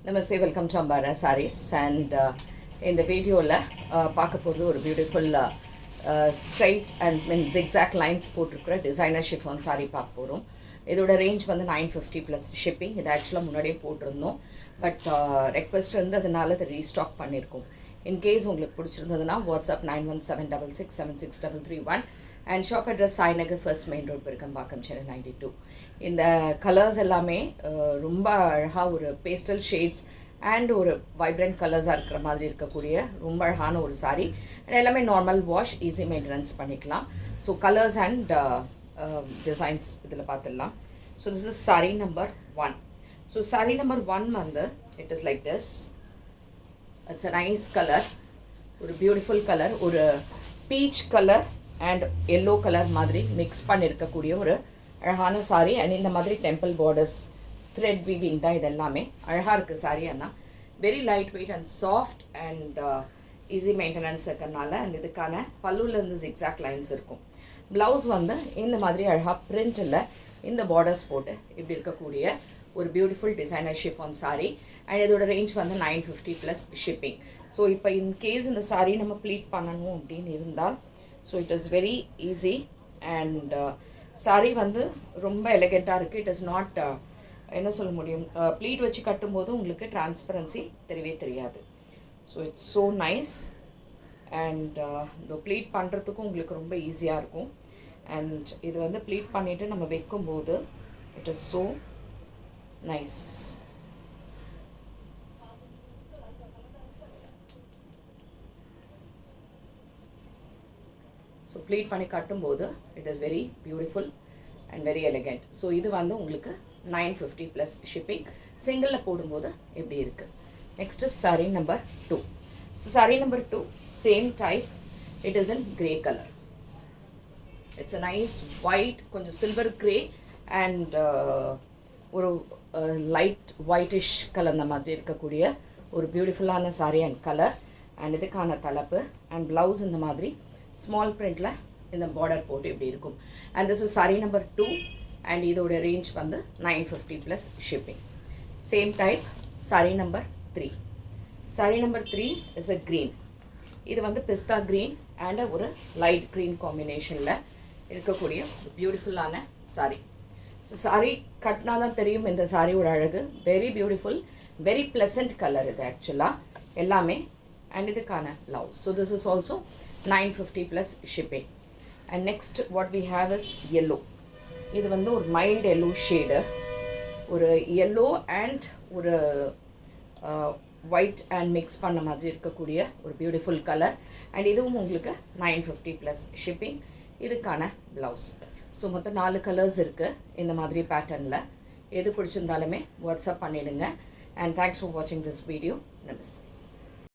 Namaste, welcome to Ambara Sarees. And in the video, பார்க்க போகிறது ஒரு beautiful straight and zigzag lines போட்டிருக்கிற designer chiffon sorry பார்க்க போகிறோம். இதோட ரேஞ்ச் வந்து 950 ப்ளஸ் ஷிப்பிங். இது ஆக்சுவலாக முன்னாடியே போட்டிருந்தோம், பட் ரெக்வெஸ்ட் இருந்ததுனால அதை ரீஸ்டாக் பண்ணியிருக்கோம். இன்கேஸ் உங்களுக்கு பிடிச்சிருந்ததுன்னா WhatsApp 9176676331 and shop address Sainagar first main road Perukkambakkam Chennai 92. இந்த கலர்ஸ் எல்லாமே ரொம்ப அழகாக ஒரு பேஸ்டல் ஷேட்ஸ் அண்ட் ஒரு வைப்ரண்ட் கலர்ஸாக இருக்கிற மாதிரி இருக்கக்கூடிய ரொம்ப அழகான ஒரு சாரீ. எல்லாமே நார்மல் வாஷ், ஈஸி மெயின்டெனன்ஸ் பண்ணிக்கலாம். ஸோ கலர்ஸ் அண்ட் டிசைன்ஸ் இதில் பார்த்துடலாம். So this is sari number 1. So sari number 1 வந்து it is like this. It's a nice colour, ஒரு பியூட்டிஃபுல் கலர், ஒரு peach colour and yellow colour மாதிரி மிக்ஸ் பண்ணியிருக்கக்கூடிய ஒரு அழகான சாரீ. அண்ட் இந்த மாதிரி டெம்பிள் பார்டர்ஸ், த்ரெட் வீவிங் தான் இதெல்லாமே. அழகாக இருக்குது சாரீ. ஆனால் very light weight and soft and easy maintenance இருக்கிறதுனால. அண்ட் இதுக்கான பல்லுலேருந்து ஜிக்ஸாக் லைன்ஸ் இருக்கும். ப்ளவுஸ் வந்து இந்த மாதிரி அழகாக பிரிண்டில் இந்த பார்டர்ஸ் போட்டு இப்படி இருக்கக்கூடிய ஒரு beautiful designer chiffon sari. And இதோட ரேஞ்ச் வந்து 950 ப்ளஸ் ஷிப்பிங். ஸோ இப்போ இன்கேஸ் இந்த சாரீ நம்ம ப்ளீட் பண்ணணும் அப்படின்னு இருந்தால், so it is very easy. And sari வந்து ரொம்ப எலிகெண்ட்டாக இருக்குது. இட் இஸ் நாட் என்ன சொல்ல முடியும், ப்ளீட் வச்சு கட்டும்போது உங்களுக்கு டிரான்ஸ்பரன்சி தெரியவே தெரியாது. So it's so nice. And இந்த ப்ளீட் பண்ணுறதுக்கும் உங்களுக்கு ரொம்ப ஈஸியாக இருக்கும். அண்ட் இது வந்து ப்ளீட் பண்ணிவிட்டு நம்ம வைக்கும்போது it is so nice. So pleat பண்ணி கட்டும்போது it is very beautiful and very elegant. So இது வந்து உங்களுக்கு 950 ப்ளஸ் ஷிப்பிங். சிங்கிளில் போடும்போது எப்படி இருக்குது. Next is sari number 2. So sari number 2 same type. It is in grey colour. It's a nice white, கொஞ்சம் silver grey and ஒரு லைட் ஒயிட்டிஷ் கலந்த மாதிரி இருக்கக்கூடிய ஒரு பியூட்டிஃபுல்லான சாரீ அண்ட் கலர். அண்ட் இதுக்கான தலைப்பு அண்ட் ப்ளவுஸ் இந்த மாதிரி ஸ்மால் பிரிண்டில் இந்த பார்டர் போட்டு இப்படி இருக்கும். And this is sari number 2 and இதோட ரேஞ்ச் வந்து 950 plus shipping. Same type sari number 3. Sari number 3 is a green. இது வந்து பிஸ்தா க்ரீன் அண்ட் ஒரு லைட் க்ரீன் காம்பினேஷனில் இருக்கக்கூடிய ஒரு பியூட்டிஃபுல்லான சாரீ. ஸோ சாரீ கட்டினா தான் தெரியும் இந்த சாரியோட அழகு. Very beautiful, very pleasant colour இது ஆக்சுவலாக எல்லாமே. அண்ட் இதுக்கான blouse. So this is also 950 plus shipping. And next what we have is yellow. இது வந்து ஒரு மைல்டு எல்லோ ஷேடு, ஒரு எல்லோ அண்ட் ஒரு ஒயிட் அண்ட் மிக்ஸ் பண்ண மாதிரி இருக்கக்கூடிய ஒரு பியூட்டிஃபுல் கலர். அண்ட் இதுவும் உங்களுக்கு 950 ப்ளஸ் ஷிப்பிங். இதுக்கான ப்ளவுஸ். ஸோ மொத்தம் 4 கலர்ஸ் இருக்குது இந்த மாதிரி பேட்டர்னில். எது பிடிச்சிருந்தாலுமே வாட்ஸ்அப் பண்ணிவிடுங்க. அண்ட் தேங்க்ஸ் ஃபார் வாட்சிங் திஸ் வீடியோ. நமஸ்தே.